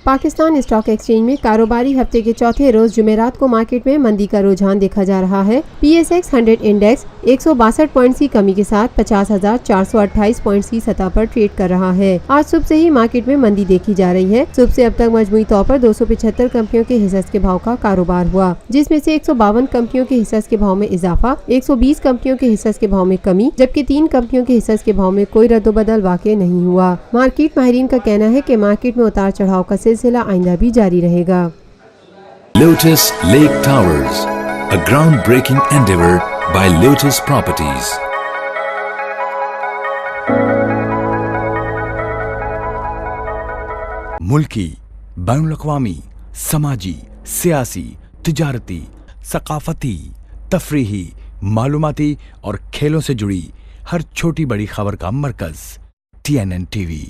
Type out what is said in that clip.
Pakistan stock exchange में कारोबारी हफ्ते के चौथे रोज जुमेरात को मार्केट में मंदी का रुझान देखा जा रहा है। PSX 100 इंडेक्स 162 पॉइंट की कमी के साथ 50,428 पॉइंट की सतह पर ट्रेड कर रहा है। आज सुबह से ही मार्केट में मंदी देखी जा रही है। सुबह से अब तक मजमूई तौर पर 275 कंपनियों के हिस्से के भाव का कारोबार हुआ, जिसमें से 152 कंपनियों के हिस्से के भाव में इजाफा, 120 कंपनियों के हिस्से के भाव में कमी, जबकि 3 कंपनियों के हिस्से के भाव में कोई रद्दोबदल वाक़ई नहीं हुआ। मार्केट माहिरीन का कहना है कि मार्केट में उतार चढ़ाव का सिलसिला आइंदा भी जारी रहेगा। Lotus Lake Towers, a groundbreaking endeavor by Lotus Properties. मुल्की, बैनुल-अक़वामी, समाजी, सियासी, तिजारती, सकाफती, तफरीही, मालूमाती और खेलों से जुड़ी हर छोटी बड़ी खबर का मरकज TNN TV।